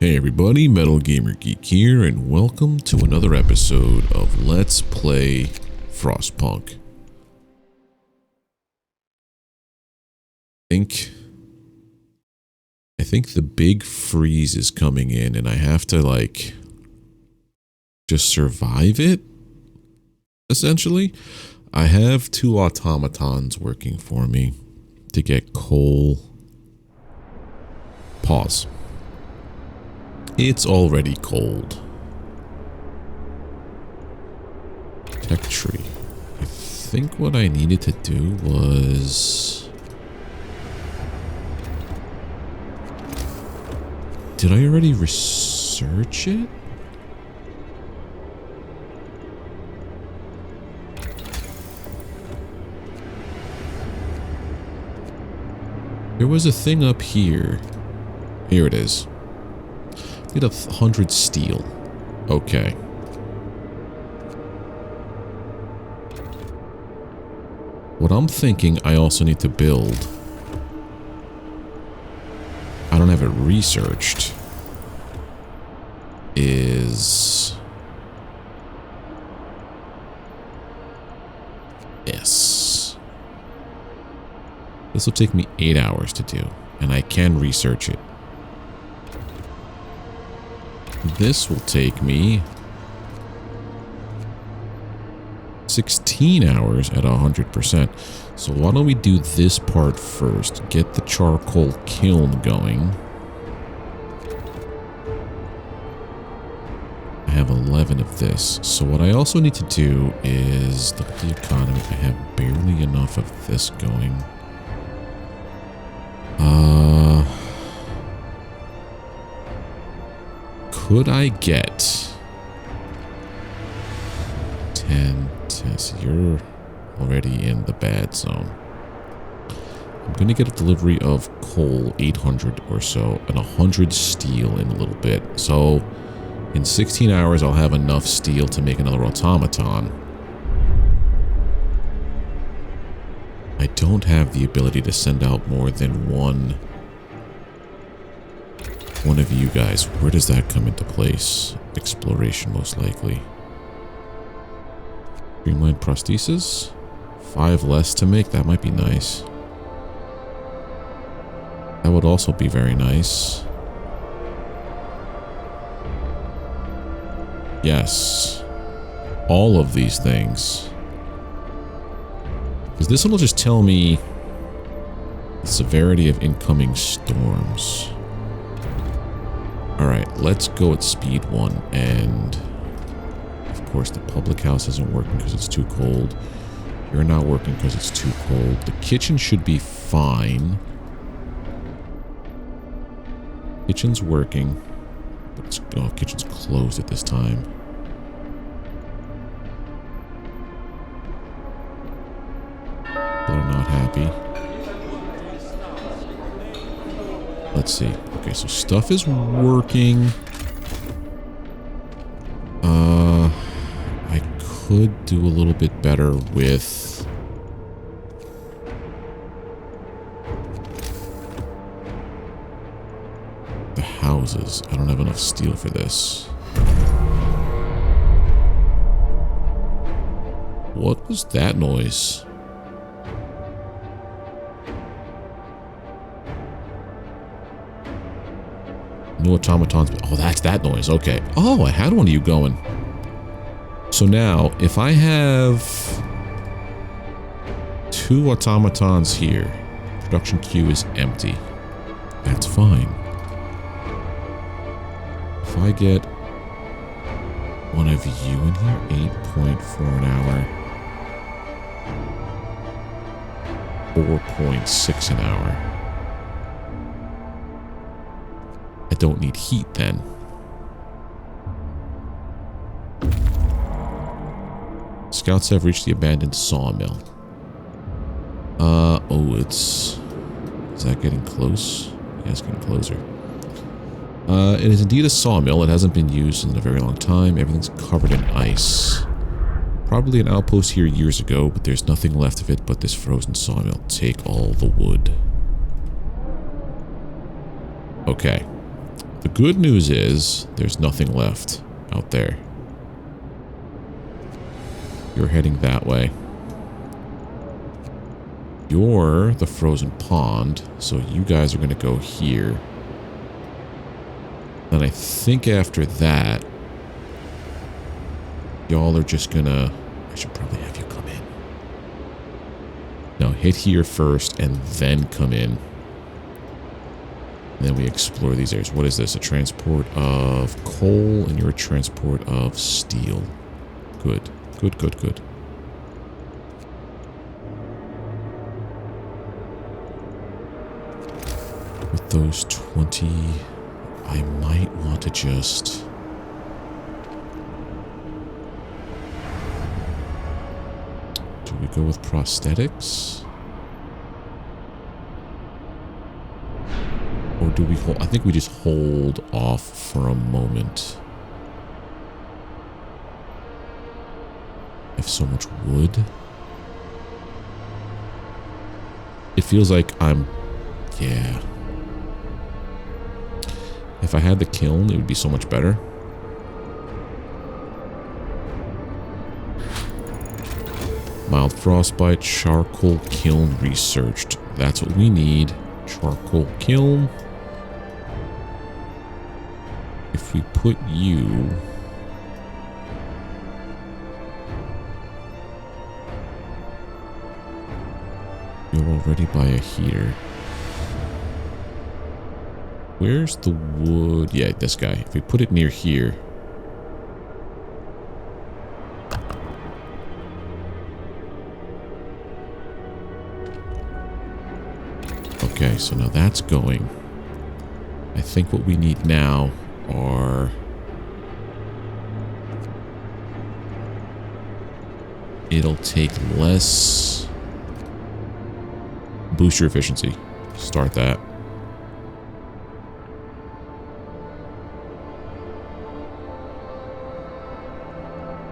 Hey everybody, Metal Gamer Geek here, and welcome to another episode of Let's Play Frostpunk. I think the big freeze is coming in and I have to like just survive it, essentially. I have two automatons working for me to get coal. Pause. It's already cold. Tech tree. I think what I needed to do was... Did I already research it? There was a thing up here. Here it is. Need 100 steel. Okay. What I'm thinking I also need to build, I don't have it researched, is... Yes. This will take me 8 hours to do, and I can research it. This will take me 16 hours at 100%. So why don't we do this part first? Get the charcoal kiln going. I have 11 of this. So what I also need to do is look at the economy. I have barely enough of this going. Could I get 10? So you're already in the bad zone. I'm going to get a delivery of coal, 800 or so, and 100 steel in a little bit. So in 16 hours, I'll have enough steel to make another automaton. I don't have the ability to send out more than one of you guys. Where does that come into place? Exploration, most likely. Streamlined prosthesis. 5 less to make. That might be nice. That would also be very nice. Yes. All of these things. Because this one will just tell me the severity of incoming storms. Alright, let's go at speed 1, and of course the public house isn't working because it's too cold. You're not working because it's too cold. The kitchen should be fine. Kitchen's working, but it's, oh, kitchen's closed at this time. They're not happy. Let's see. Okay, so stuff is working. I could do a little bit better with the houses. I don't have enough steel for this. What was that noise? New automatons. Oh, that's that noise. Okay. Oh, I had one of you going. So now, if I have 2 automatons here, production queue is empty. That's fine. If I get one of you in here, 8.4 an hour, 4.6 an hour. I don't need heat then. Scouts have reached the abandoned sawmill. Oh, it's... Is that getting close? Yeah, it's getting closer. It is indeed a sawmill. It hasn't been used in a very long time. Everything's covered in ice. Probably an outpost here years ago, but there's nothing left of it but this frozen sawmill. Take all the wood. Okay. The good news is there's nothing left out there. You're heading that way. You're the frozen pond, so you guys are going to go here. And I think after that, y'all are just going to... I should probably have you come in. No, hit here first and then come in. And then we explore these areas. What is this? A transport of coal, and you're a transport of steel. Good. Good, good, good. With those 20, I might want to just... Do we go with prosthetics? Or do we hold... I think we just hold off for a moment. I have so much wood. It feels like I'm... Yeah. If I had the kiln, it would be so much better. Mild frostbite, charcoal kiln researched. That's what we need. Charcoal kiln. If we put you... You're already by a heater. Where's the wood? Yeah, this guy. If we put it near here... Okay, so now that's going. I think what we need now are... It'll take less... Boost your efficiency. Start that.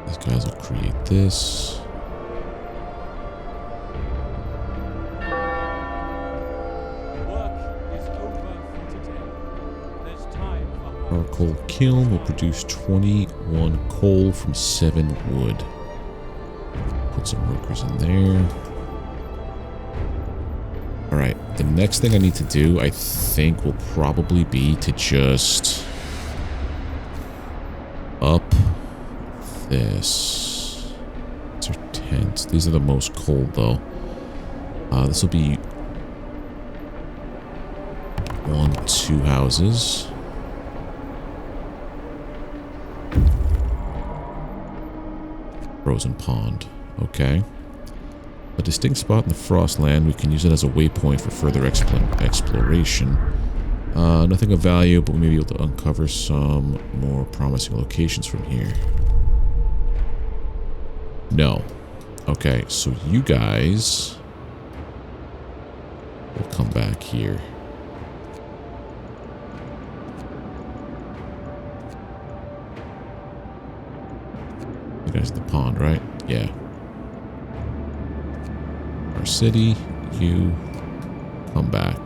These guys will create this. Charcoal kiln will produce 21 coal from 7 wood. Put some workers in there. Alright, the next thing I need to do, I think, will probably be to just up this. These are tents. These are the most cold, though. This will be 1, 2 houses. Frozen pond. Okay. A distinct spot in the Frostland. We can use it as a waypoint for further exploration. Nothing of value, but we may be able to uncover some more promising locations from here. No. Okay, so you guys will come back here. You guys at the pond, right? Yeah. Our city, you come back.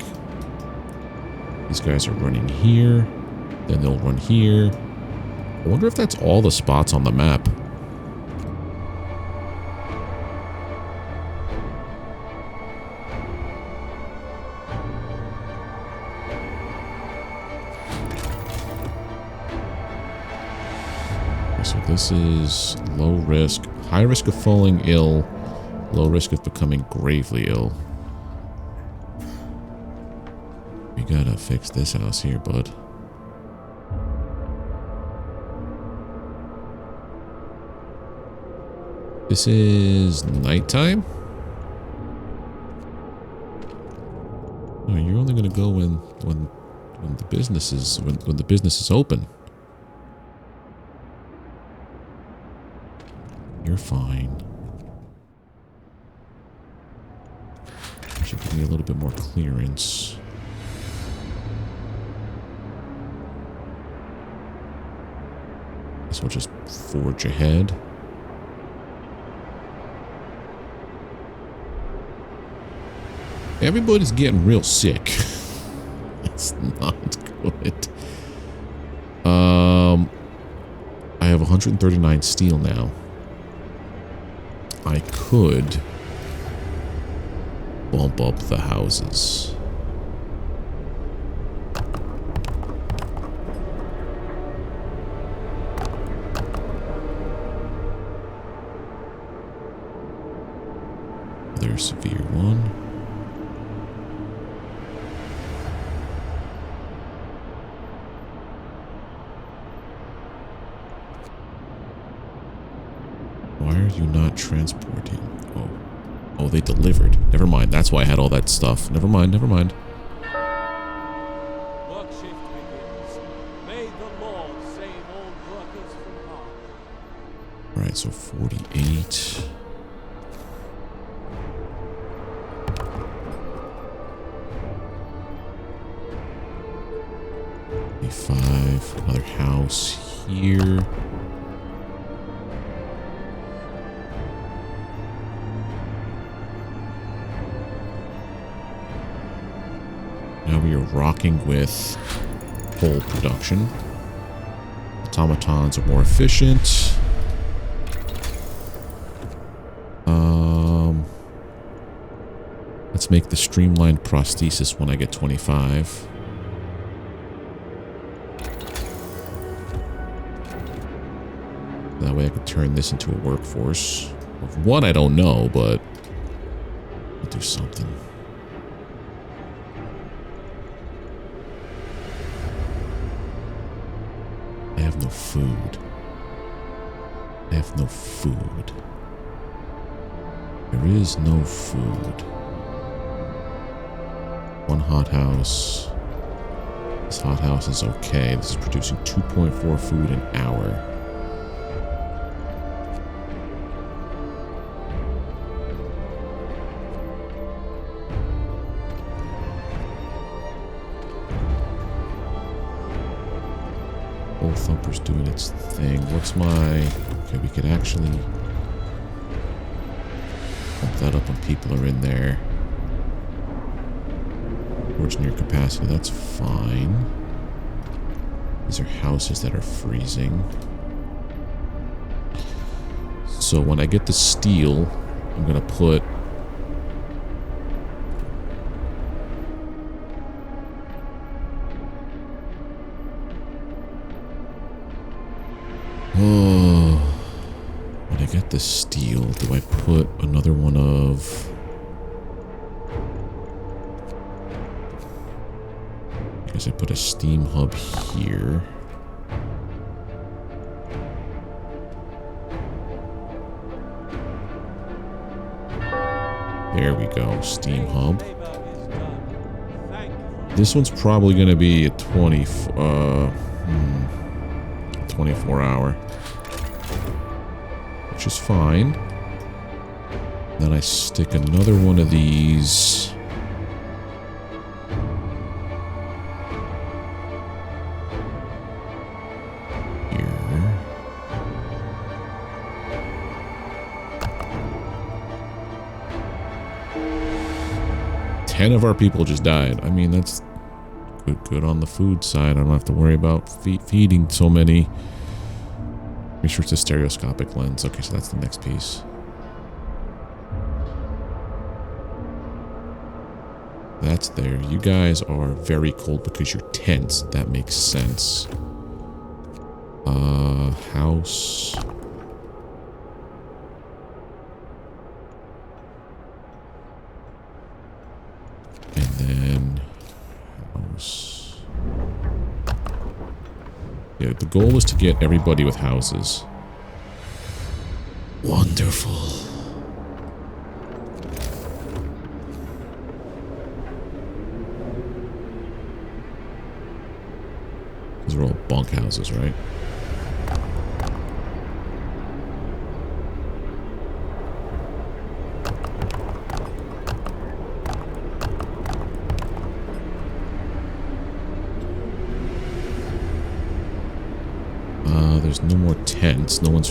These guys are running here. Then they'll run here. I wonder if that's all the spots on the map. So this is low risk. High risk of falling ill. Low risk of becoming gravely ill. We gotta fix this house here, bud. This is nighttime? No, you're only gonna go when the business is when the business is open. You're fine. Should give me a little bit more clearance. Guess we'll just forge ahead. Everybody's getting real sick. It's not good. 139 steel now. I could bump up the houses. There's severe one. Why are you not transporting? Oh, they delivered. Never mind. That's why I had all that stuff. Never mind, never mind. Work shift begins. May the Lord save all workers from harm. Alright, so 48. Another house here. Now we are rocking with coal production. Automatons are more efficient. Let's make the streamlined prosthesis when I get 25. That way I could turn this into a workforce. Of one, I don't know, but I'll do something. I have no food. I have no food. There is no food. One hothouse. This hothouse is okay. This is producing 2.4 food an hour. Thumper's doing its thing. What's my... Okay, we could actually bump that up when people are in there. Towards near capacity, that's fine. These are houses that are freezing. So when I get the steel, I'm gonna put... When I get the steel, do I put another one of... I guess I put a steam hub here. There we go, steam hub. This one's probably going to be a 24 hour. Which is fine. Then I stick another one of these. Here. Ten of our people just died. I mean, that's good on the food side. I don't have to worry about feeding so many. Make sure it's a stereoscopic lens. Okay, so that's the next piece. That's there. You guys are very cold because you're tense. That makes sense. House. And then house. Yeah, the goal is to get everybody with houses. Wonderful. These are all bunk houses, right? There's no more tents. No one's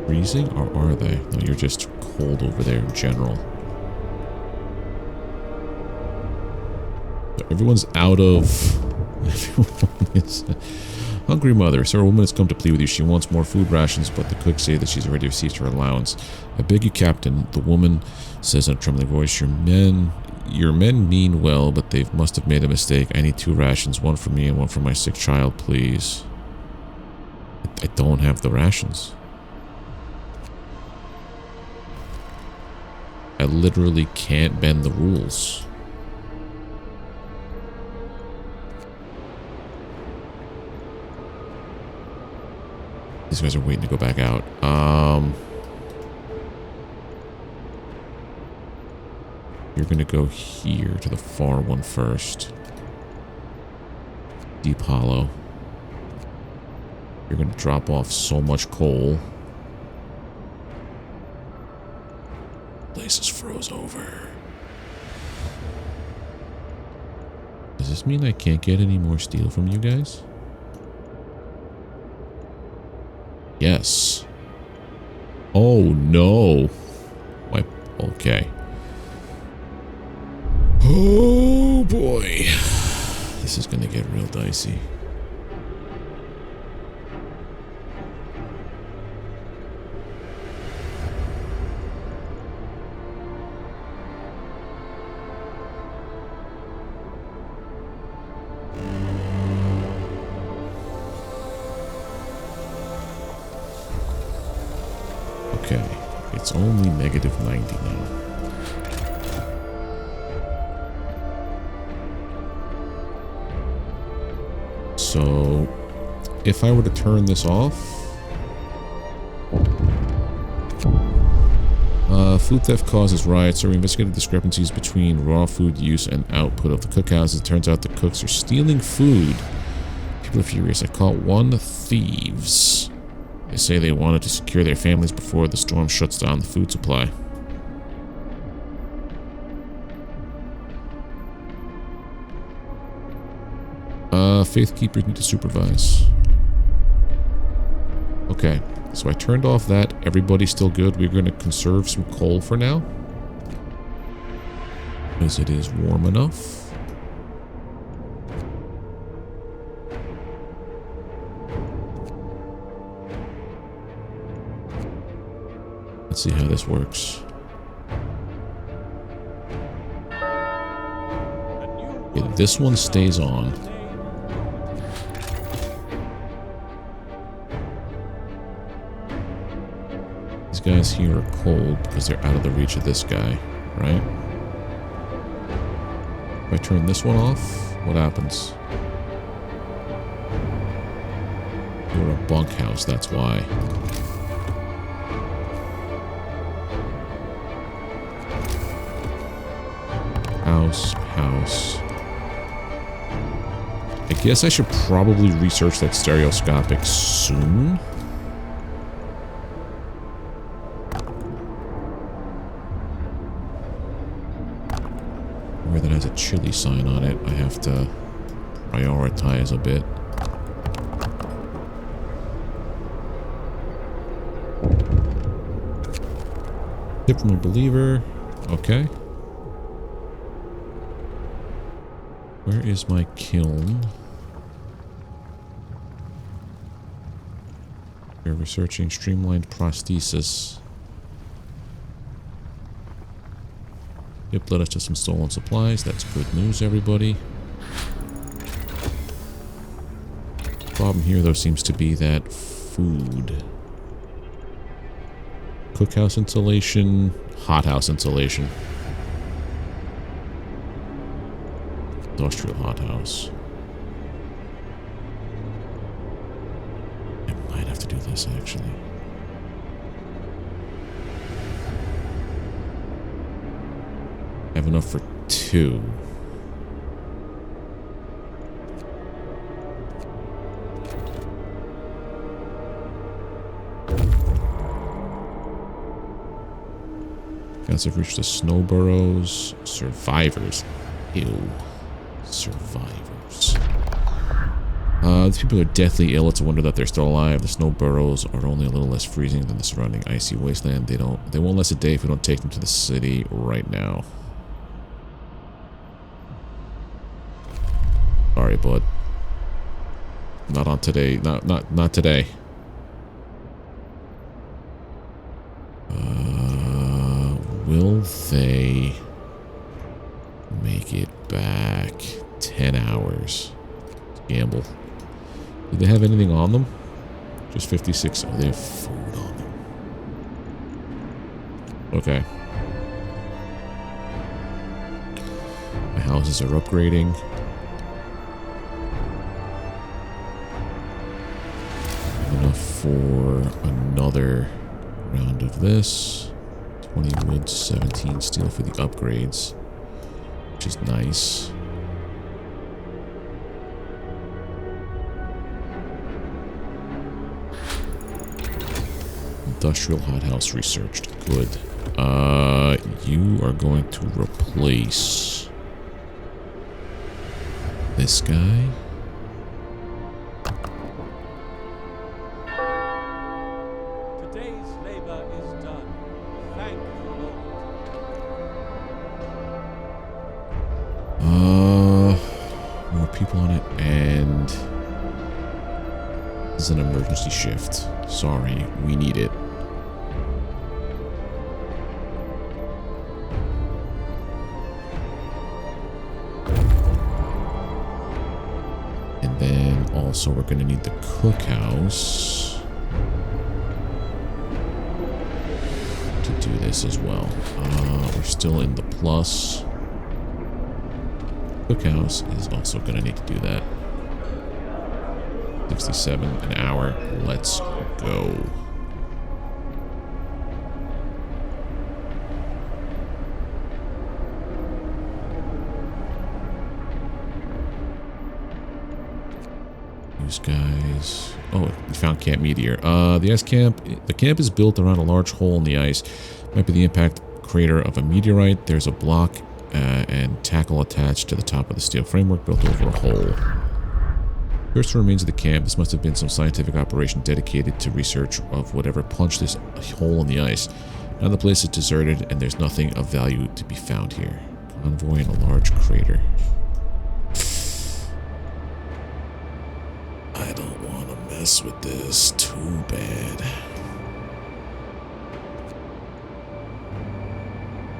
freezing, or are they? No, you're just cold over there in general. So everyone's out of... Everyone is Hungry mother, sir, a woman has come to plead with you. She wants more food rations, but the cooks say that she's already received her allowance. I beg you, Captain, the woman says in a trembling voice, your men mean well, but they must have made a mistake. I need 2 rations, one for me and one for my sick child, please. I don't have the rations. I literally can't bend the rules. These guys are waiting to go back out. You're gonna go here to the far one first. Deep Hollow. You're gonna drop off so much coal. Place is froze over. Does this mean I can't get any more steel from you guys? Yes. Oh no. Why? Okay. Oh boy. This is gonna get real dicey. Okay, it's only -90 now. So, if I were to turn this off, food theft causes riots. So we investigated discrepancies between raw food use and output of the cookhouses. It turns out the cooks are stealing food. People are furious. I caught 1 thieves. They say they wanted to secure their families before the storm shuts down the food supply. Faith keepers need to supervise. Okay, so I turned off that. Everybody's still good. We're going to conserve some coal for now, because it is warm enough. Let's see how this works. Okay, this one stays on. These guys here are cold because they're out of the reach of this guy, right? If I turn this one off, what happens? You're a bunkhouse, that's why. House. I guess I should probably research that stereoscopic soon. Where that has a chili sign on it, I have to prioritize a bit. Tip from a believer. Okay. Where is my kiln? We're researching streamlined prosthesis. Yep, led us to some stolen supplies. That's good news, everybody. Problem here, though, seems to be that food. Cookhouse insulation, hothouse insulation. Industrial hothouse. I might have to do this, actually. I have enough for 2. Guys have reached the snow burrows. Survivors. Ew. Survivors. These people are deathly ill. It's a wonder that they're still alive. The snow burrows are only a little less freezing than the surrounding icy wasteland. They won't last a day if we don't take them to the city right now. Sorry, bud. Not on today. Not today. Will they make it back? 10 hours. Gamble. Do they have anything on them? Just 56. Oh, they have food on them. Okay. My houses are upgrading. Enough for another round of this. 20 wood, 17 steel for the upgrades, which is nice. Industrial hothouse researched. Good. You are going to replace this guy. Today's labor is done. Thank you, Lord. More people on it, and this is an emergency shift. Sorry, we need it. And then also we're going to need the cookhouse to do this as well. We're still in the plus. Cookhouse is also going to need to do that. 67 an hour. Let's go. These guys. Oh, we found Camp Meteor. The ice camp. The camp is built around a large hole in the ice. Might be the impact crater of a meteorite. There's a block and tackle attached to the top of the steel framework built over a hole. Here's the remains of the camp. This must have been some scientific operation dedicated to research of whatever punched this hole in the ice. Now the place is deserted and there's nothing of value to be found here. Convoy in a large crater. I don't want to mess with this. Too bad.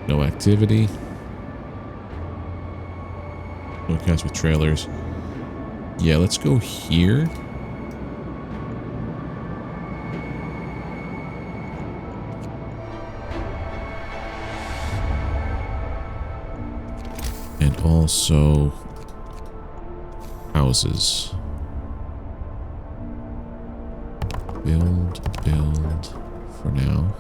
No activity. No accounts with trailers. Yeah, let's go here. And also houses. Build for now.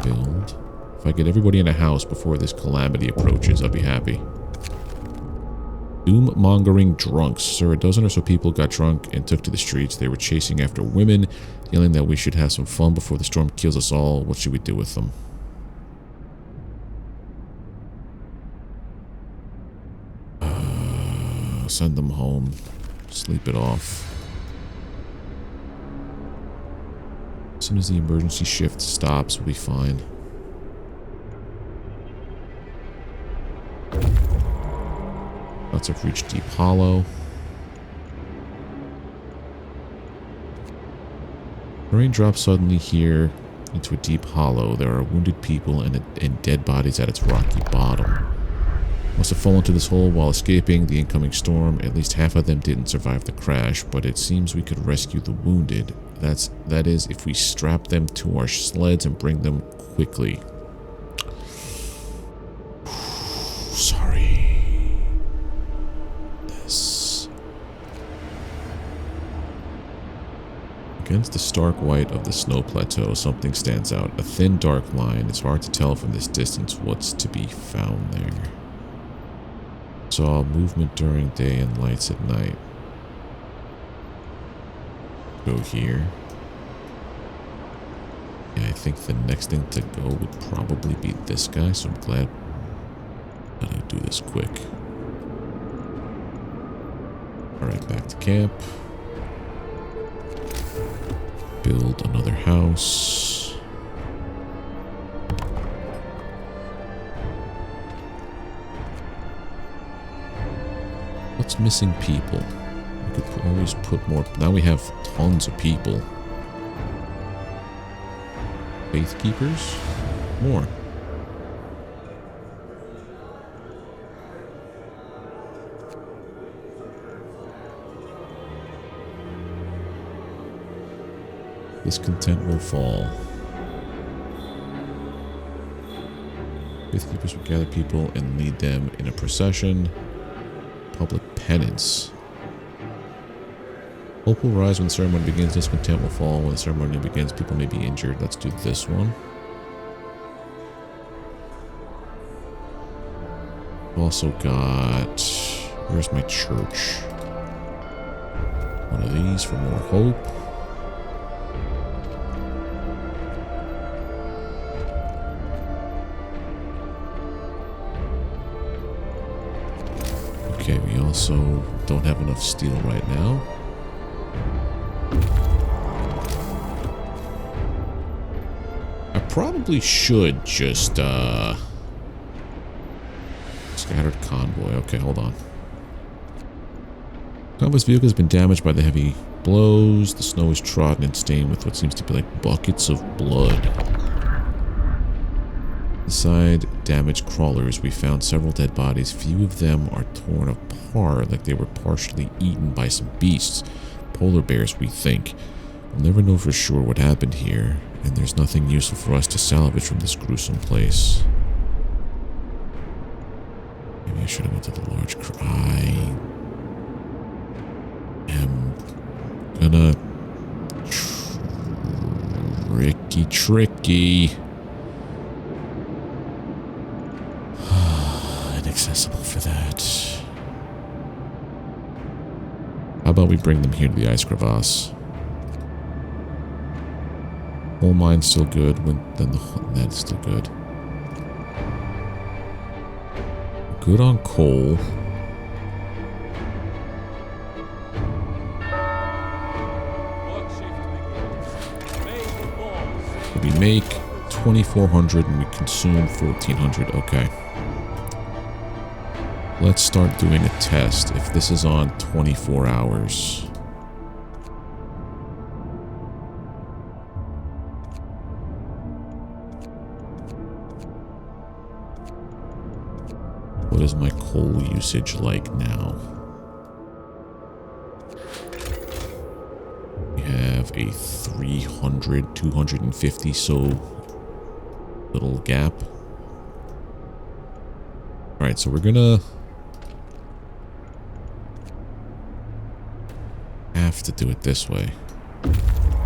Build. If I get everybody in a house before this calamity approaches, I'll be happy. Doom-mongering drunks. Sir, a dozen or so people got drunk and took to the streets. They were chasing after women, yelling that we should have some fun before the storm kills us all. What should we do with them? Send them home. Sleep it off. As soon as the emergency shift stops, we'll be fine. Let's have reached Deep Hollow. The rain drops suddenly here into a deep hollow. There are wounded people and dead bodies at its rocky bottom. Must have fallen into this hole while escaping the incoming storm. At least half of them didn't survive the crash, but it seems we could rescue the wounded. That is, if we strap them to our sleds and bring them quickly. Sorry. Against the stark white of the snow plateau, something stands out. A thin, dark line. It's hard to tell from this distance what's to be found there. Saw movement during day and lights at night. Go here. Yeah, I think the next thing to go would probably be this guy, so I'm glad that I do this quick. Alright, back to camp. Build another house. What's missing people? We could always put more. Now we have tons of people. Faith keepers? More. Discontent will fall. Faith keepers will gather people and lead them in a procession. Public penance. Hope will rise when the ceremony begins. Discontent will fall when the ceremony begins. People may be injured. Let's do this one. Also got... Where's my church? One of these for more hope. Okay, we also don't have enough steel right now. I probably should just, scattered convoy. Okay, hold on. Convoy's vehicle has been damaged by the heavy blows. The snow is trodden and stained with what seems to be like buckets of blood. Inside damaged crawlers, we found several dead bodies. Few of them are torn apart, like they were partially eaten by some beasts. Polar bears, we think. We'll never know for sure what happened here, and there's nothing useful for us to salvage from this gruesome place. Maybe I should have went to the large I am gonna... Tricky. Inaccessible for that. How about we bring them here to the ice crevasse? Coal mine's still good. Then that's still good. Good on coal. We make 2,400 and we consume 1,400. Okay. Let's start doing a test if this is on 24 hours. What is my coal usage like now? We have a 300, 250 so little gap. Alright, so we're gonna have to do it this way.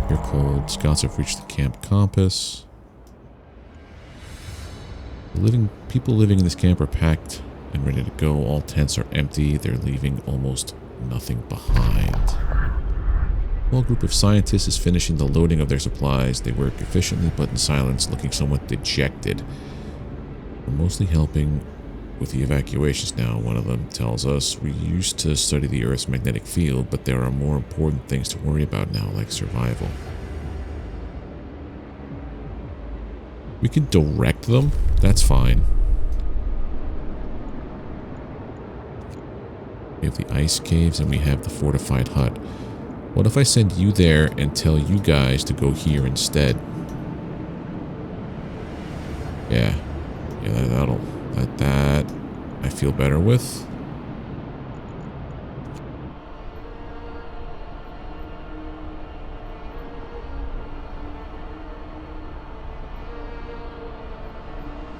You're cold. Scouts have reached the camp compass. People living in this camp are packed and ready to go. All tents are empty. They're leaving almost nothing behind. A small group of scientists is finishing the loading of their supplies. They work efficiently but in silence, looking somewhat dejected. We're mostly helping with the evacuations now, one of them tells us. We used to study the Earth's magnetic field, but there are more important things to worry about now, like survival. We can direct them? That's fine. We have the ice caves and we have the fortified hut. What if I send you there and tell you guys to go here instead? Yeah. Yeah, that I feel better with.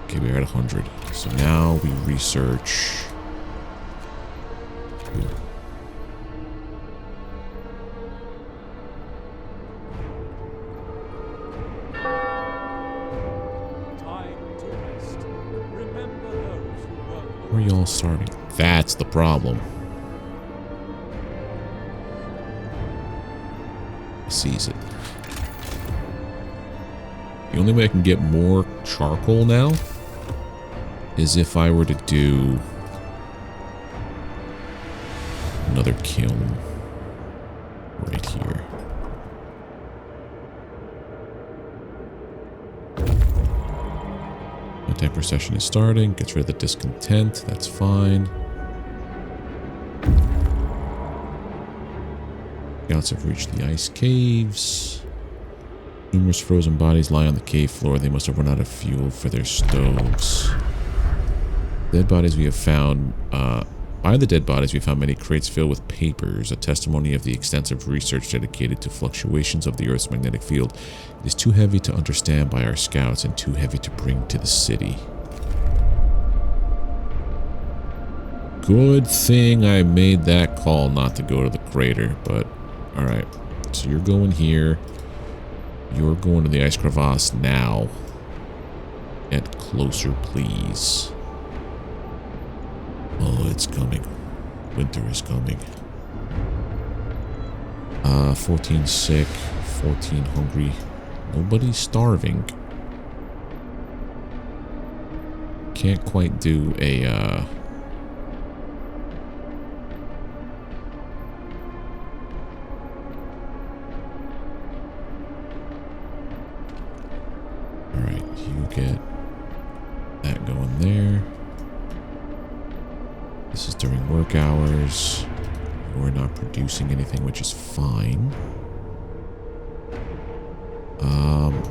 Okay, we're at 100. So now we research. Where are y'all starting? That's the problem. He sees it. The only way I can get more charcoal now is if I were to do another kiln right here. My procession is starting. Gets rid of the discontent. That's fine. Scouts have reached the ice caves. Numerous frozen bodies lie on the cave floor. They must have run out of fuel for their stoves. Dead bodies we have found. By the dead bodies, we found many crates filled with papers, a testimony of the extensive research dedicated to fluctuations of the Earth's magnetic field. It is too heavy to understand by our scouts and too heavy to bring to the city. Good thing I made that call not to go to the crater, but alright. So you're going here. You're going to the ice crevasse now. Get closer, please. Oh, it's coming. Winter is coming. 14 sick, 14 hungry. Nobody's starving. Can't quite do a, Alright, you get that going there. This is during work hours. We're not producing anything, which is fine.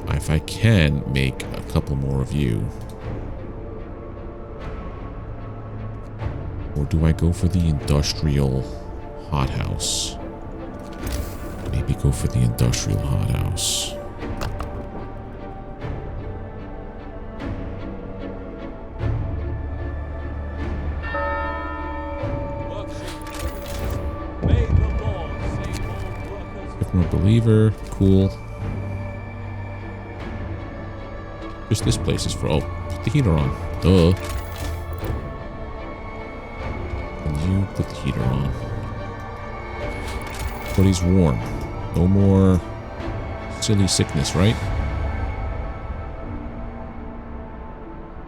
If I can make a couple more of you. Or do I go for the industrial hothouse? Maybe go for the industrial hothouse. Believer, cool. Just this place is for. Oh, put the heater on. Duh. And you put the heater on. But he's warm. No more silly sickness, right?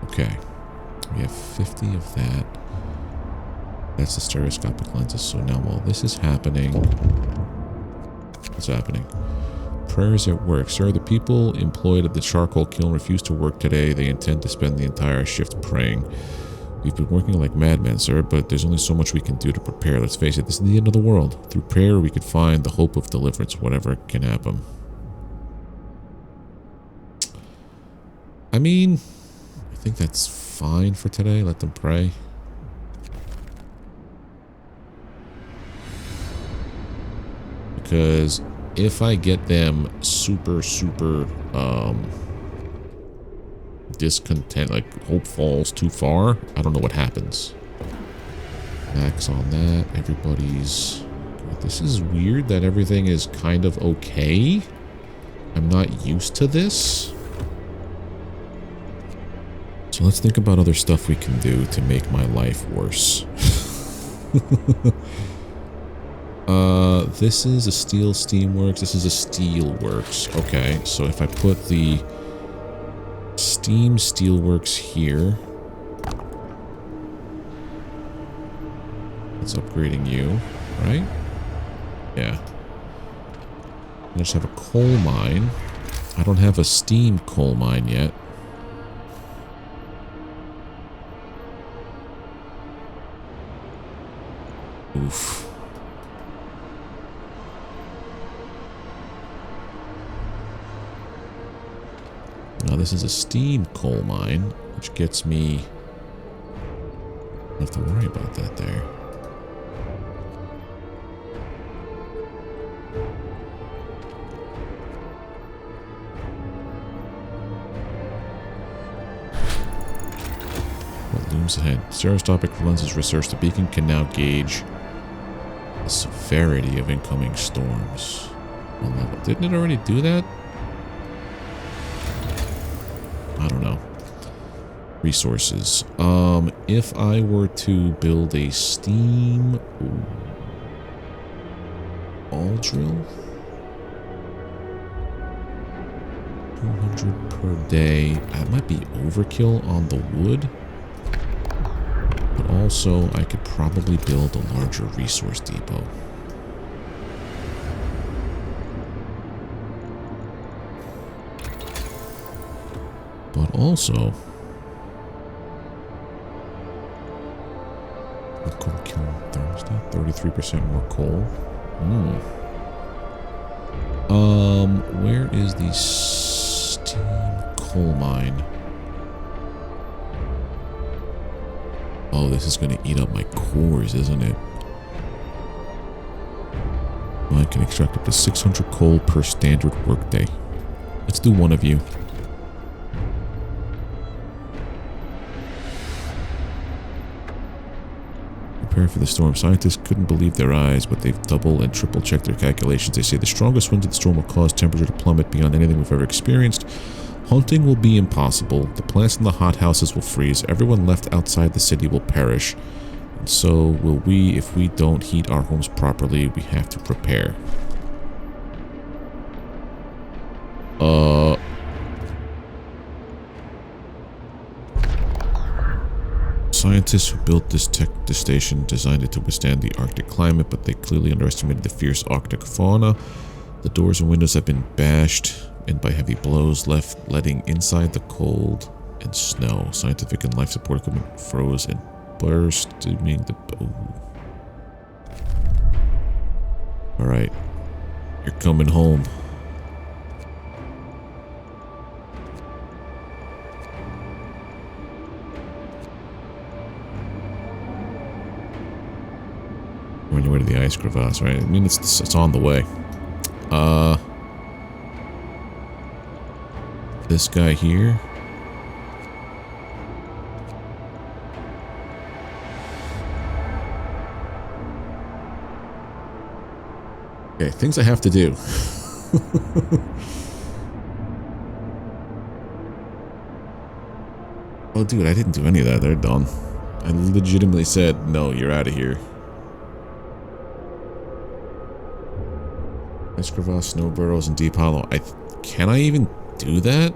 Okay. We have 50 of that. That's the stereoscopic lenses. So now while this is happening. What's happening? Prayers at work. Sir, the people employed at the charcoal kiln refuse to work today. They intend to spend the entire shift praying. We've been working like madmen, sir, but there's only so much we can do to prepare. Let's face it, this is the end of the world. Through prayer, we could find the hope of deliverance, whatever can happen. I mean, I think that's fine for today. Let them pray. Because if I get them super discontent, like hope falls too far, I don't know what happens. Max on that. Everybody's... This is weird that everything is kind of okay. I'm not used to this. So let's think about other stuff we can do to make my life worse. This is a steel steamworks. This is a steel works. Okay, so if I put the steam steelworks here, it's upgrading you, right? Yeah. I just have a coal mine. I don't have a steam coal mine yet. Oof. Now this is a steam coal mine, which gets me... I don't have to worry about that there. What looms ahead? Stereoscopic lenses research. The beacon can now gauge the severity of incoming storms. One level. Didn't it already do that? I don't know. Resources. If I were to build a steam all drill, 200 per day. That might be overkill on the wood. But also, I could probably build a larger resource depot. But also, coal kiln thermostat, 33% more coal. Where is the steam coal mine? Oh, this is going to eat up my cores, isn't it? I can extract up to 600 coal per standard workday. Let's do one of you. Prepare for the storm. Scientists couldn't believe their eyes, but they've double and triple checked their calculations. They say the strongest winds of the storm will cause temperature to plummet beyond anything we've ever experienced. Hunting will be impossible. The plants in the hothouses will freeze. Everyone left outside the city will perish. And so will we if we don't heat our homes properly. We have to prepare. Scientists who built this station designed it to withstand the Arctic climate, but they clearly underestimated the fierce Arctic fauna. The doors and windows have been bashed in by heavy blows, letting inside the cold and snow. Scientific and life support equipment froze and burst, dooming the... Alright. You're coming home. We're on your way to the ice crevasse, right? I mean, it's on the way. This guy here. Okay, things I have to do. Oh, dude, I didn't do any of that. They're done. I legitimately said, no, you're out of here. Ice crevasse, snow burrows, and deep hollow. Can I even do that?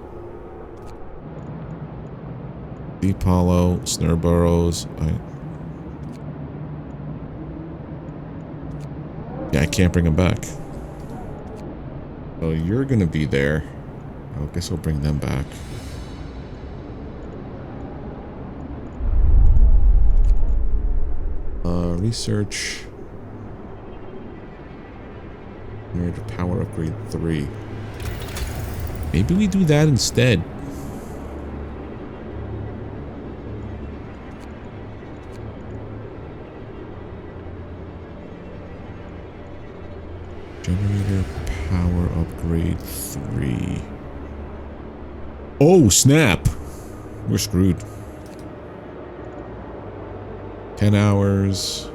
Deep hollow, snow burrows. Yeah, I can't bring them back. Oh, you're gonna be there. I guess I'll bring them back. Research. Generator power upgrade 3. Maybe we do that instead. Generator power upgrade 3. Oh, snap! We're screwed. 10 hours.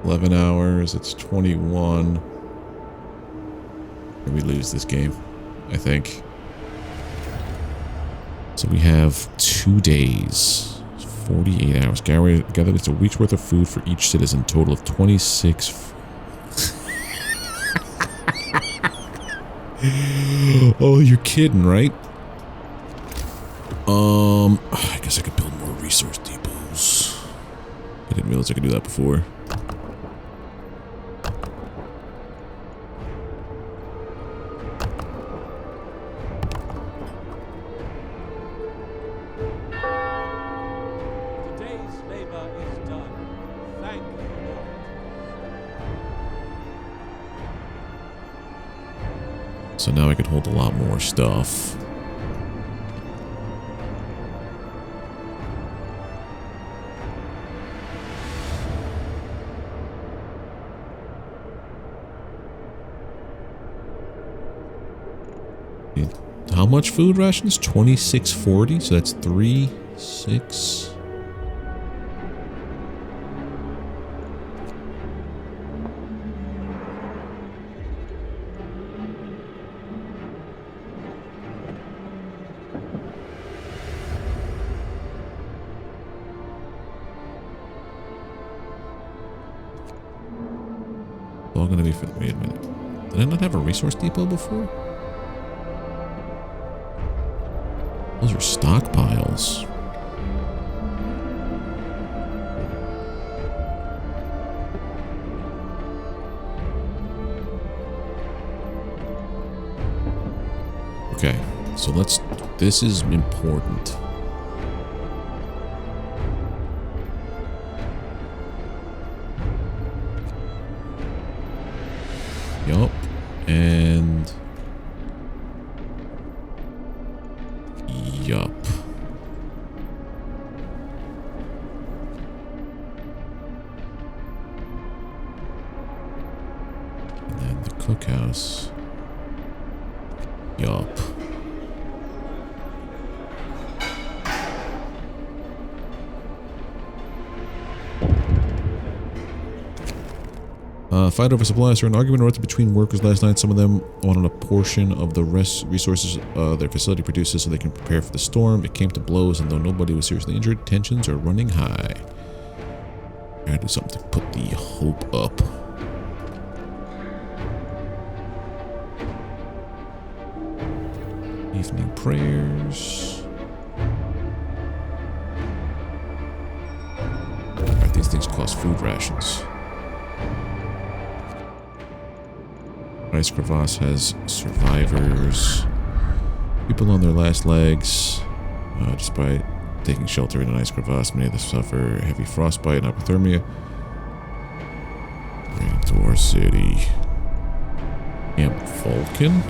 11 hours. It's 21. And we lose this game, I think. So we have 2 days. 48 hours. Gather it's a week's worth of food for each citizen. Total of 26. Oh, you're kidding, right? I guess I could build more resource depots. I didn't realize I could do that before. Today's labor is done. Thank you, Lord. So now I can hold a lot more stuff. How much food rations? 2640. So that's 3, 6. All gonna be. Wait a minute. Did I not have a resource depot before? Those are stockpiles. Okay, so this is important. Yup, and cookhouse. Yup. Fight over supplies. An argument erupted between workers last night. Some of them wanted a portion of the resources their facility produces so they can prepare for the storm. It came to blows, and though nobody was seriously injured, tensions are running high. I gotta do something to put the hope up. Evening prayers. Alright, these things cost food rations. Ice crevasse has survivors. People on their last legs. Despite taking shelter in an ice crevasse, many of them suffer heavy frostbite and hypothermia. Bring to our city. Camp Vulcan?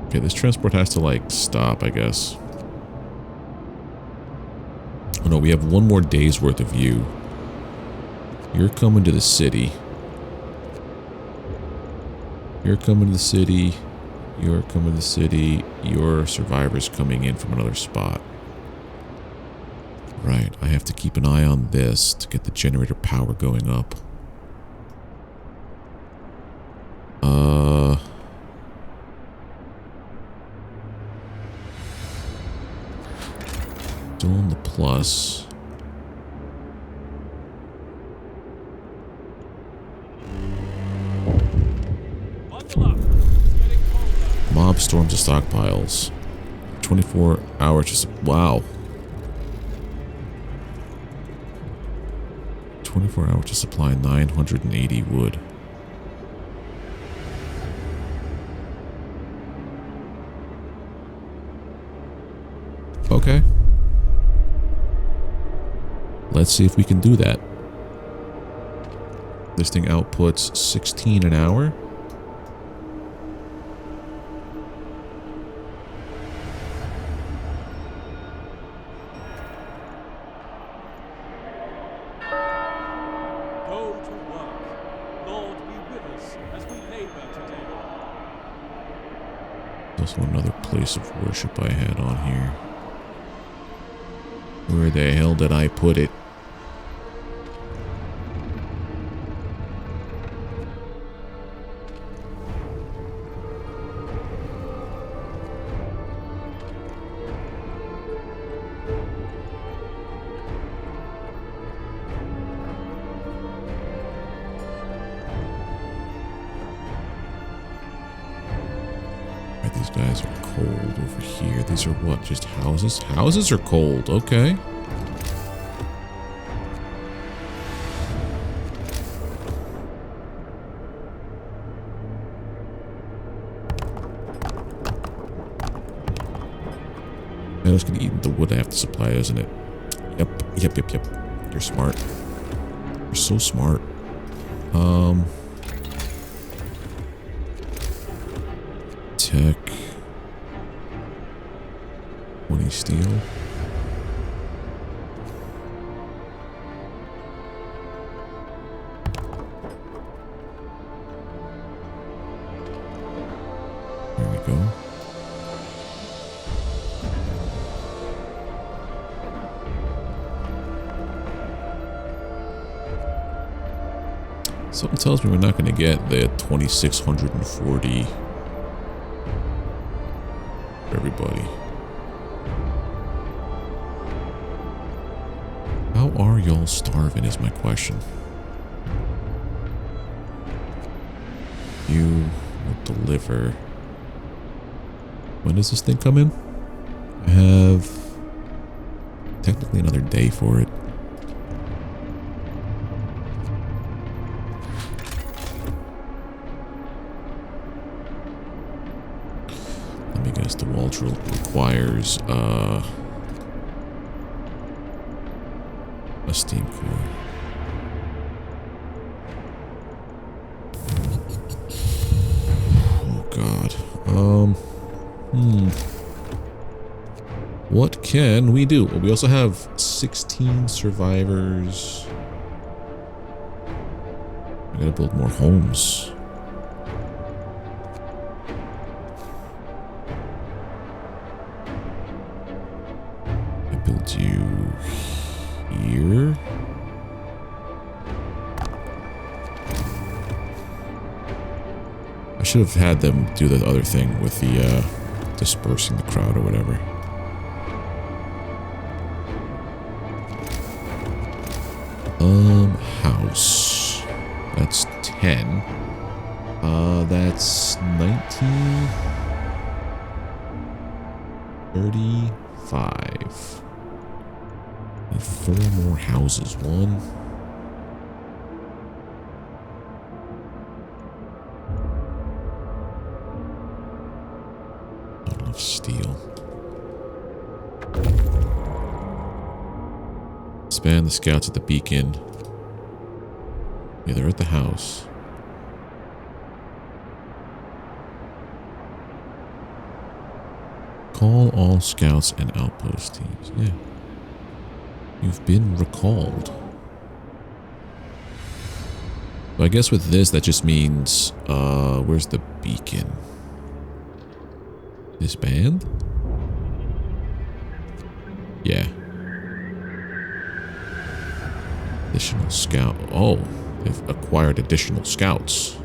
Okay, this transport has to, like, stop, I guess. Oh no, we have one more day's worth of you. You're coming to the city. You're coming to the city. You're coming to the city. Your survivor's coming in from another spot. Right, I have to keep an eye on this to get the generator power going up. Still on the plus. Mob storms the stockpiles. 24 hours just wow. 24 hours to supply 980 wood. Okay. Let's see if we can do that. This thing outputs 16 an hour. Go to work. Lord be with us as we labor today. There's also another place of worship I had on here. Where the hell did I put it? These guys are cold over here. These are what? Just houses? Houses are cold. Okay. I'm just gonna eat the wood I have to supply, isn't it? Yep. You're smart. You're so smart. Tech. 20 steel. There we go. Something tells me we're not going to get the 2640 for everybody. How are y'all starving is my question. You will deliver. When does this thing come in? I have technically another day for it. Let me guess, the wall drill requires a steam core. Oh god. What can we do? Well, we also have 16 survivors. I gotta build more homes. I build you here. I should have had them do the other thing with the dispersing the crowd or whatever. House. That's 10. That's 19. 35. Need 4 more houses. 1. Not enough steel. Expand the scouts at the beacon. Yeah, they're at the house. Call all scouts and outpost teams. Yeah. You've been recalled. So I guess with this, that just means, where's the beacon? This band? Yeah. Additional scout. Oh, they've acquired additional scouts.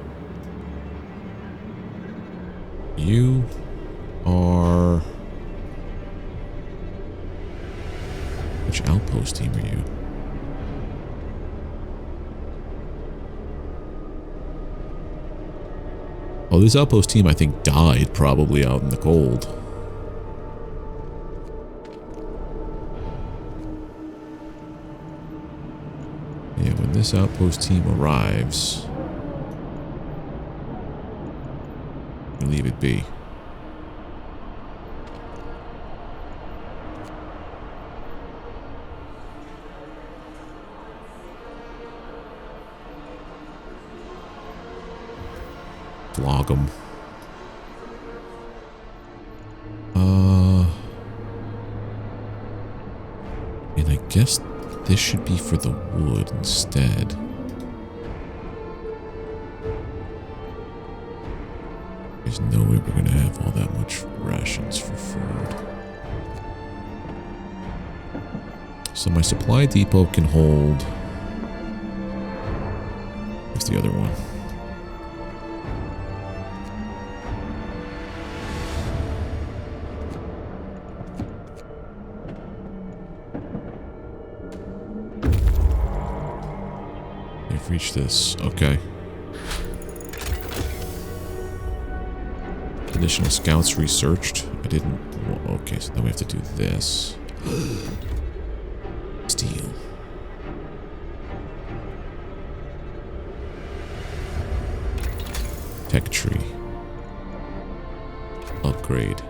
You are... Which outpost team are you? Oh, this outpost team, I think, died probably out in the cold. Yeah, when this outpost team arrives, we'll leave it be. Flog them. And I guess this should be for the wood instead. There's no way we're gonna have all that much rations for food. So my supply depot can hold... Where's the other one? Reach this. Okay. Additional scouts researched. I didn't... Okay, so then we have to do this. Steel. Tech tree. Upgrade.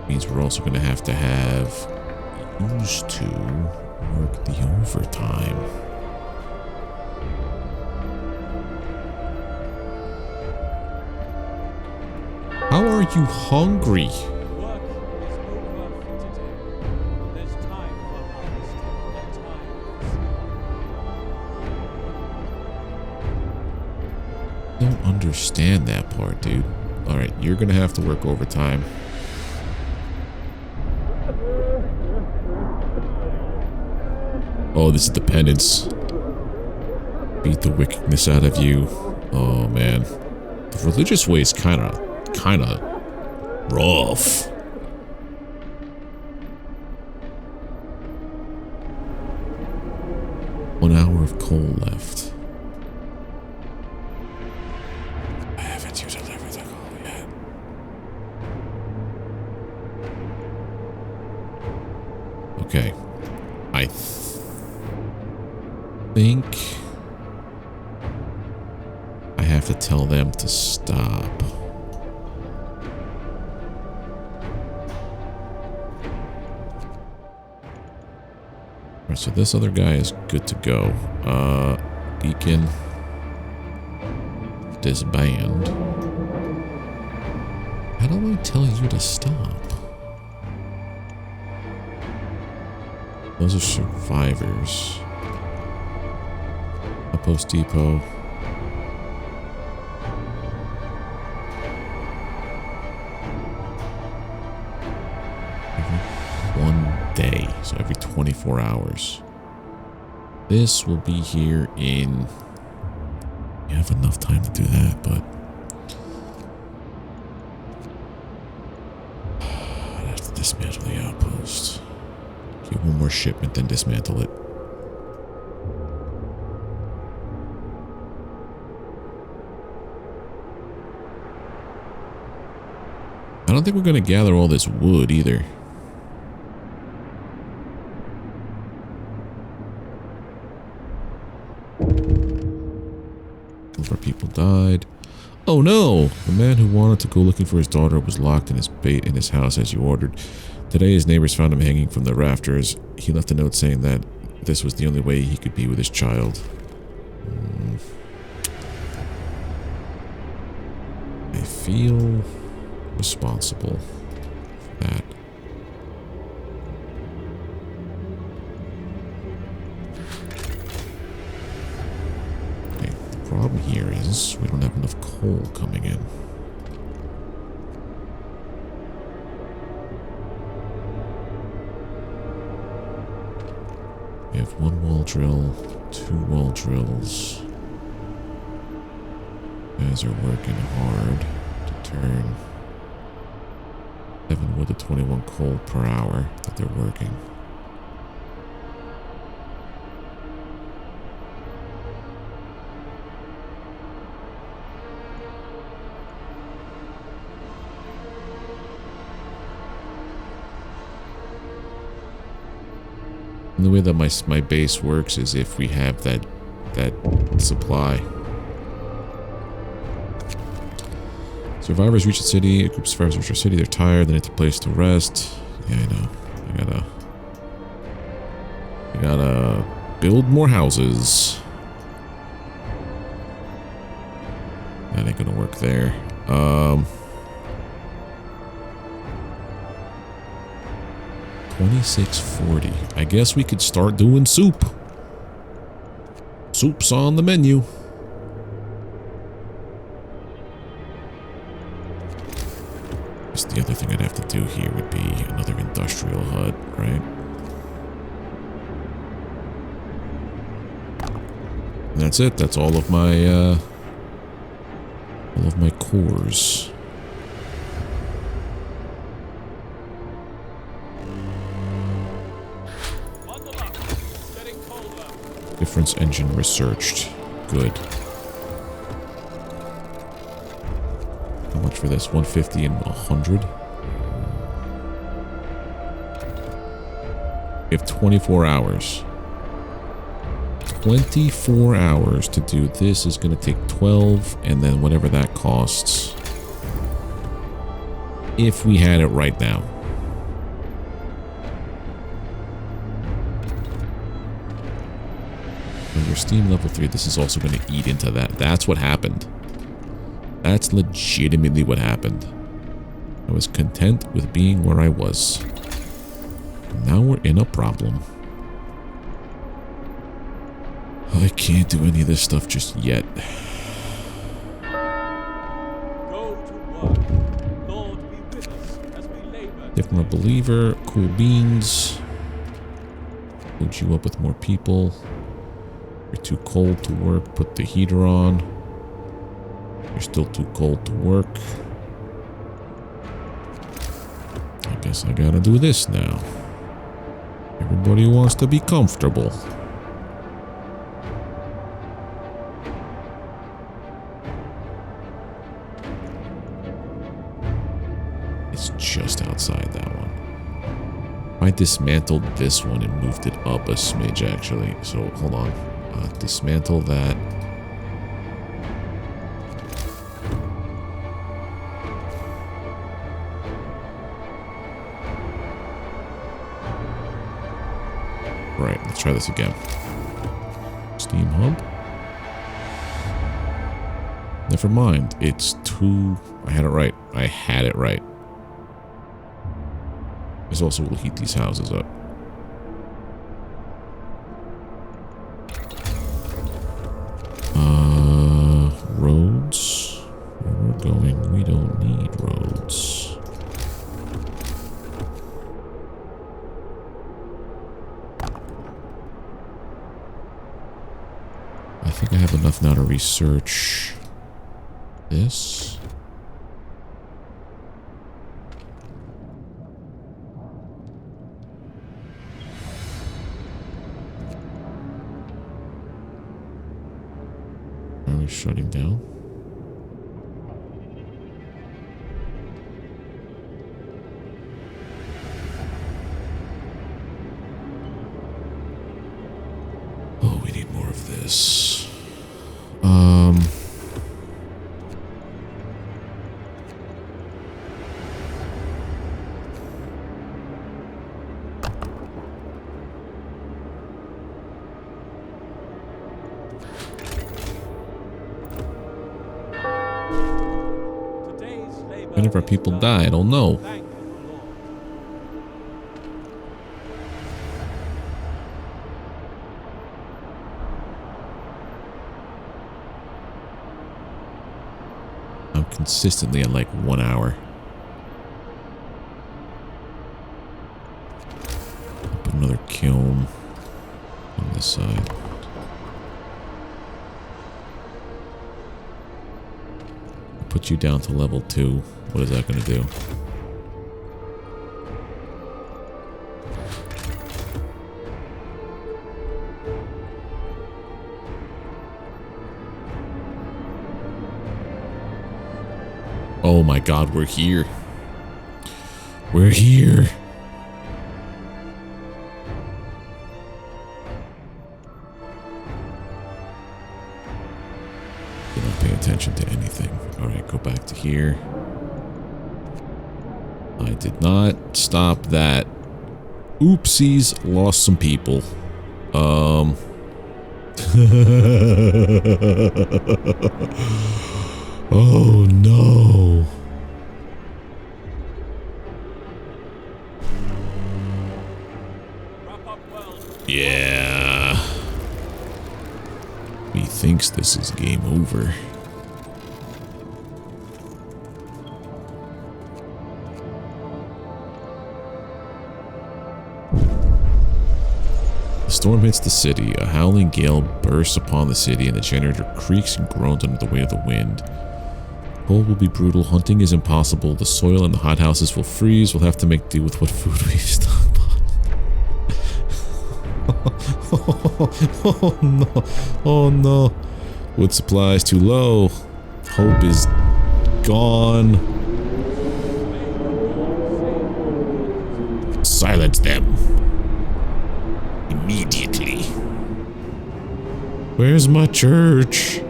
Means we're also going to have used to work the overtime. How are you hungry? Work is over for today. There's time for harvest and time for Don't understand that part, dude. Alright, you're gonna have to work overtime. Oh, this is dependence. Beat the wickedness out of you. Oh, man. The religious way is kind of rough. One hour of coal left. I haven't used everything yet. Okay. I think I have to tell them to stop. Alright, so this other guy is good to go. Beacon. Disband. How do I tell you to stop? Those are survivors. Outpost depot. Every 1 day, so every 24 hours. This will be here in... You have enough time to do that, but... I'd have to dismantle the outpost. Get one more shipment, then dismantle it. I don't think we're going to gather all this wood either. Over people died. Oh no! The man who wanted to go looking for his daughter was locked in his house as you ordered. Today his neighbors found him hanging from the rafters. He left a note saying that this was the only way he could be with his child. I feel responsible for that. Okay, the problem here is we don't have enough coal coming in. We have 1 wall drill, 2 wall drills. Guys are working hard to turn 7 wood to 21 coal per hour that they're working. And the way that my base works is if we have that supply. Survivors reach the city. A group of survivors reach the city. They're tired. They need a place to rest. Yeah, I know. I gotta build more houses. That ain't gonna work there. 2640. I guess we could start doing soup. Soup's on the menu. Just the other thing I'd have to do here would be another industrial hut, right? And that's it. That's all of my cores. Difference engine researched. Good. How much for this? 150 and 100? We have 24 hours. 24 hours to do this is going to take 12, and then whatever that costs. If we had it right now. Your steam level 3, this is also going to eat into that. That's what happened. That's legitimately what happened. I was content with being where I was. Now we're in a problem. I can't do any of this stuff just yet. Go to work. Lord be with us as we labor. If I'm a believer, cool beans. Load you up with more people. You're too cold to work, put the heater on. You're still too cold to work. I guess I gotta do this now. Everybody wants to be comfortable. It's just outside that one. I dismantled this one and moved it up a smidge, actually. So, hold on. Dismantle that. Right, let's try this again. Steam hub. Never mind. It's 2... I had it right. I had it right. This also will heat these houses up. Roads? Where we're going, we don't need roads. I think I have enough now to research this. Are we shutting down? Oh, we need more of this. Today's labor Many of our is people done. die, I don't know. Thank you, Lord. I'm consistently at like 1 hour. Put another kiln on this side. Put you down to level 2. What is that going to do? Oh my god, we're here. We're here. You're not paying attention to anything. Alright, go back to here. I did not stop that. Oopsies, lost some people. Oh no. Wrap up well. Yeah. He thinks this is game over. The storm hits the city. A howling gale bursts upon the city, and the generator creaks and groans under the weight of the wind. Cold will be brutal. Hunting is impossible. The soil in the hothouses will freeze. We'll have to make do with what food we've stockpiled. Oh no. Oh no. Wood supply is too low. Hope is gone. Silence them. Immediately. Where's my church?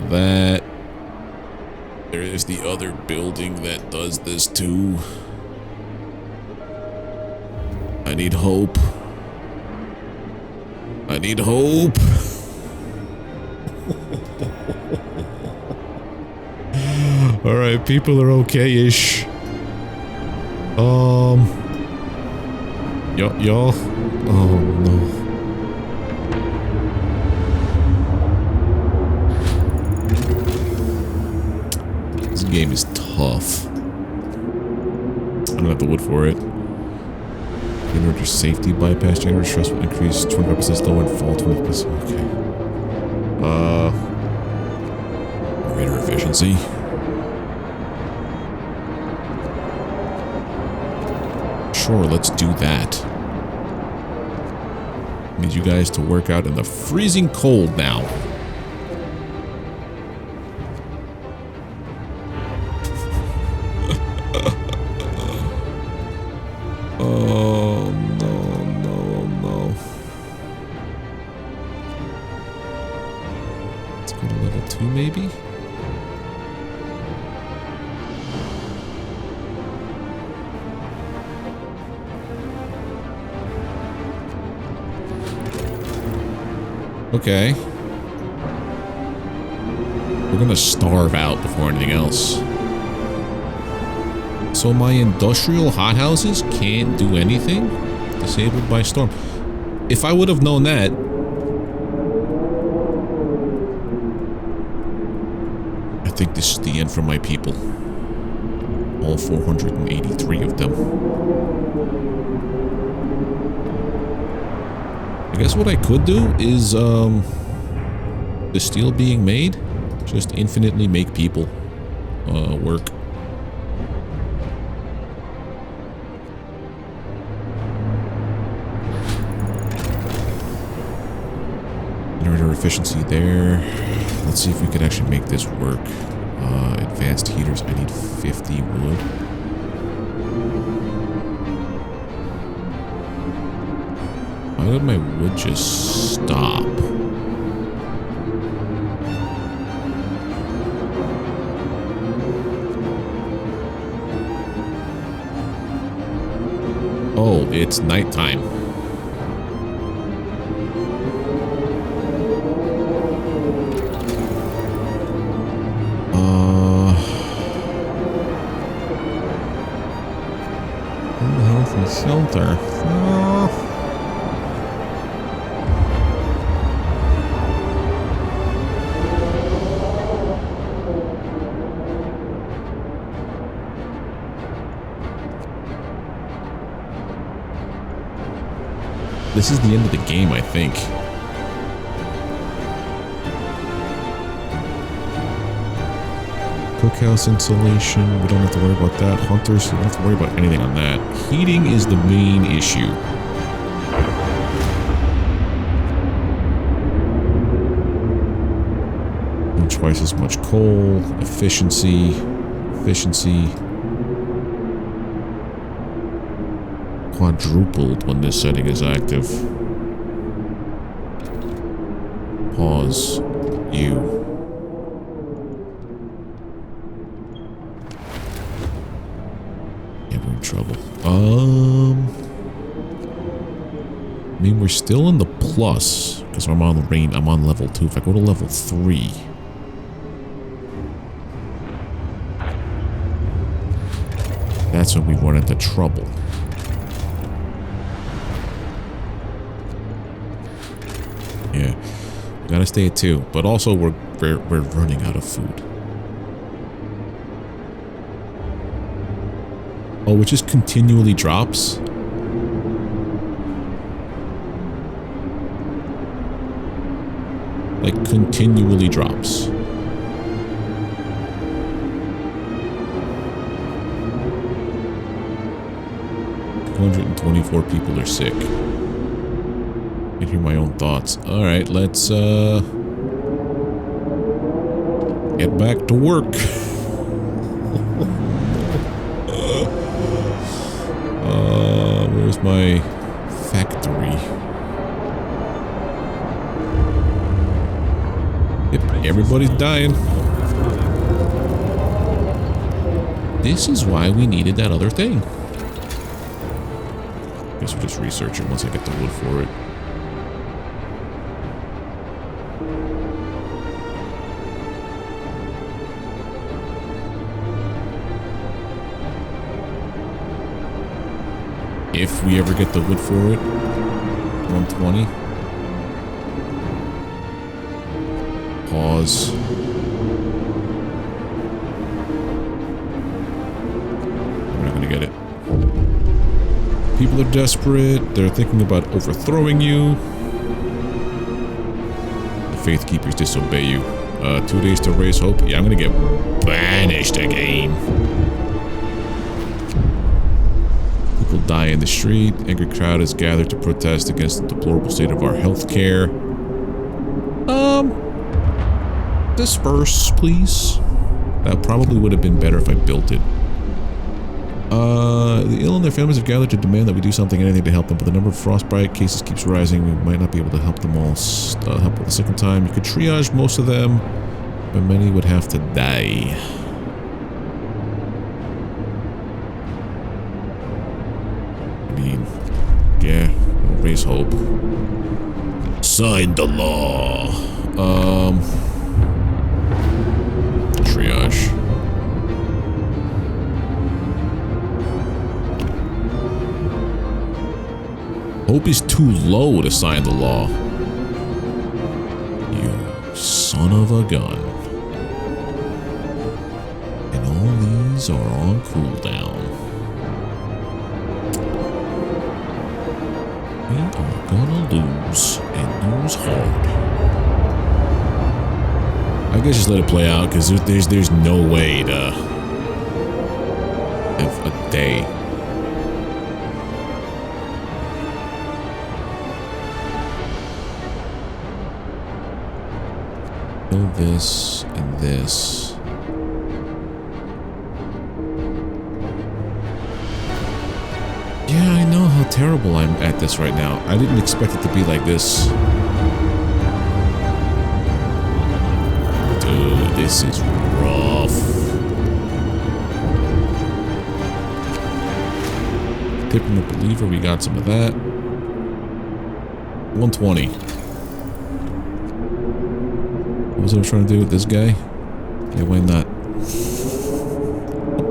That. There is the other building that does this too. I need hope. I need hope. Alright, people are okay-ish. Y'all. Oh no. This game is tough. I don't have the wood for it. Generator safety bypass. Generator stress will increase 25% slow and fall 20%. Okay. Greater efficiency. Sure, let's do that. Need you guys to work out in the freezing cold now. Oh no. Let's go to level 2 maybe? Okay. We're gonna starve out before anything else. So my industrial hothouses can't do anything? Disabled by storm. If I would have known that... I think this is the end for my people. All 483 of them. I guess what I could do is, the steel being made, just infinitely make people, work. Generator efficiency there. Let's see if we could actually make this work. Advanced heaters, I need 50 wood. Why would my wood just stop? Oh, it's nighttime. Health and shelter. This is the end of the game, I think. Cookhouse insulation, we don't have to worry about that. Hunters, you don't have to worry about anything on that. Heating is the main issue. And twice as much coal, efficiency. Quadrupled when this setting is active. Pause. You. Yeah, we're in trouble. I mean, we're still in the plus because I'm on the range. I'm on level 2. If I go to level 3. That's when we run into trouble. Yeah, we gotta stay at 2, but also we're running out of food. Oh, it just continually drops. Like continually drops. 224 people are sick. I can hear my own thoughts. Alright, let's get back to work. Where's my factory? Yep, everybody's dying. This is why we needed that other thing. Guess we'll just research it once I get the wood for it. If we ever get the wood for it. 120. Pause. We're not gonna get it. People are desperate. They're thinking about overthrowing you. The Faith Keepers disobey you. 2 days to raise hope. Yeah, I'm gonna get banished again. People die in the street. Angry crowd is gathered to protest against the deplorable state of our healthcare. Disperse, please. That probably would have been better if I built it. The ill and their families have gathered to demand that we do something, anything to help them, but the number of frostbite cases keeps rising. We might not be able to help them all. Help the second time. You could triage most of them, but many would have to die. I mean, yeah, raise hope. Sign the law. Triage. Hope is too low to sign the law. You son of a gun. And all these are on cooldown. We are gonna lose, and lose hard. I guess just let it play out, because there's no way to have a day. Kill this and this. Yeah, I know how terrible I'm at this right now. I didn't expect it to be like this. Dude, this is rough. Tipping the believer, we got some of that. 120. What was I trying to do with this guy? Yeah, why not?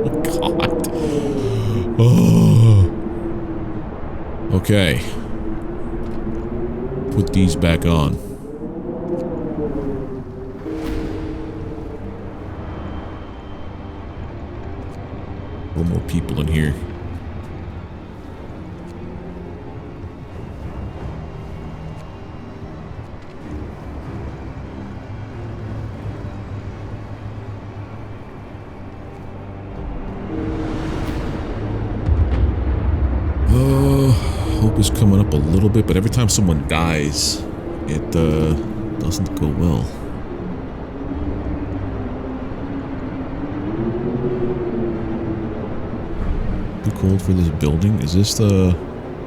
Oh, God. Oh. Okay. Put these back on. A little more people in here. Hope is coming up a little bit, but every time someone dies, it doesn't go well. Too cold for this building? Is this the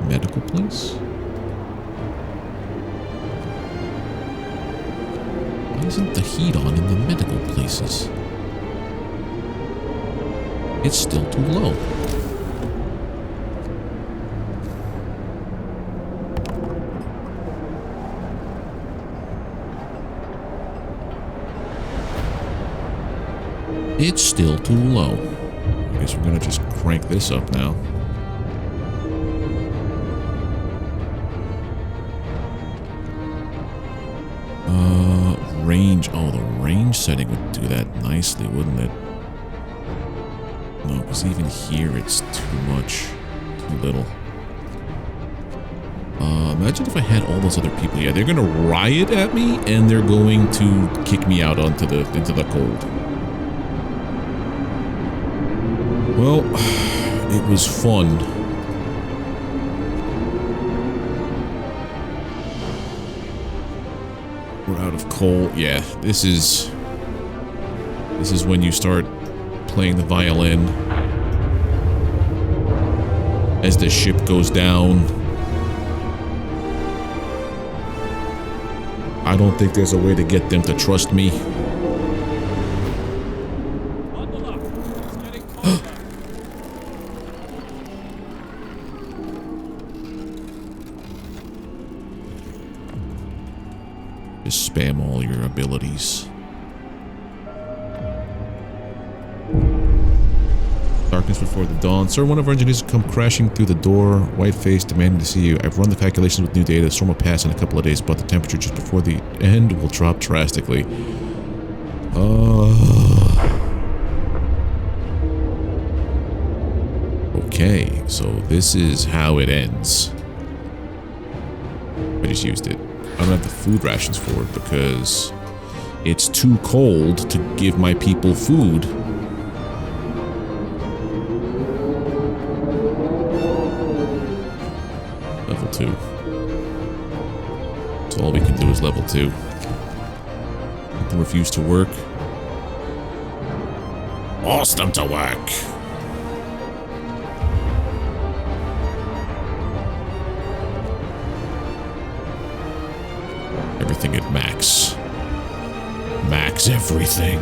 medical place? Why isn't the heat on in the medical places? It's still too low. It's still too low. I guess we're gonna just crank this up now. Range. Oh, the range setting would do that nicely, wouldn't it? No, because even here it's too much. Too little. Imagine if I had all those other people. Yeah, they're gonna riot at me, and they're going to kick me out into the cold. Well, it was fun. We're out of coal. Yeah, this is when you start playing the violin as the ship goes down. I don't think there's a way to get them to trust me. Just spam all your abilities. Darkness before the dawn. Sir, one of our engineers come crashing through the door, white-faced, demanding to see you. I've run the calculations with new data. The storm will pass in a couple of days, but the temperature just before the end will drop drastically. Okay, so this is how it ends. I just used it. I don't have the food rations for it because it's too cold to give my people food. Level 2. So all we can do is level 2. People refuse to work. Force them to work. Everything at max. Max everything.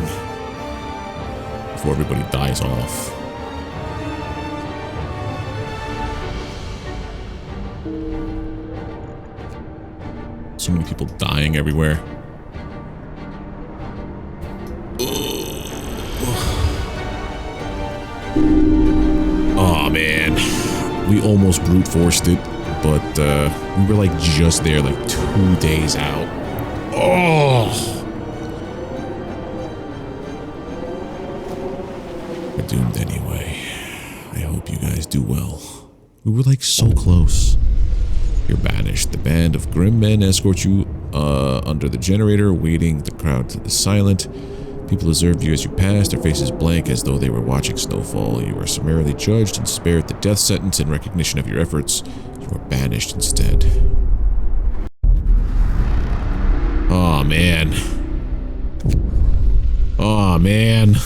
Before everybody dies off. So many people dying everywhere. Oh man, we almost brute forced it, but we were like just there, like 2 days out. Oh, we're doomed anyway. I hope you guys do well. We were like so close. You're banished. The band of grim men escort you under the generator, waiting the crowd to the silent. People observed you as you passed, their faces blank as though they were watching snowfall. You were summarily judged and spared the death sentence in recognition of your efforts. You were banished instead. Oh man. Oh man.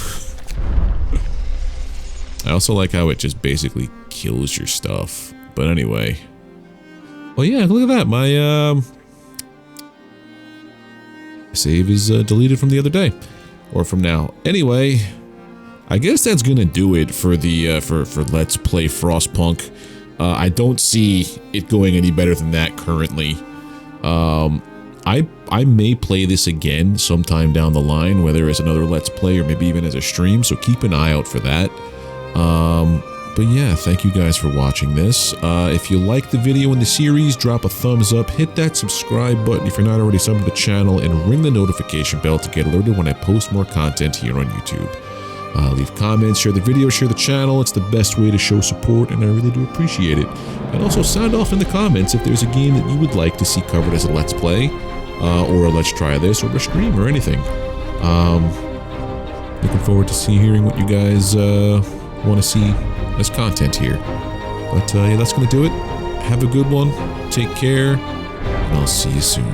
I also like how it just basically kills your stuff. But anyway. Well, yeah, look at that. My save is deleted from the other day. Or from now. Anyway, I guess that's gonna do it for the for Let's Play Frostpunk. I don't see it going any better than that currently. I may play this again sometime down the line, whether as another Let's Play or maybe even as a stream, so keep an eye out for that. But yeah, thank you guys for watching this. If you like the video in the series, drop a thumbs up, hit that subscribe button if you're not already subbed to the channel, and ring the notification bell to get alerted when I post more content here on YouTube. Leave comments, share the video, share the channel. It's the best way to show support, and I really do appreciate it. And also sound off in the comments if there's a game that you would like to see covered as a Let's Play, or a Let's Try This, or a stream, or anything. Looking forward to hearing what you guys want to see as content here. But yeah, that's going to do it. Have a good one. Take care. And I'll see you soon.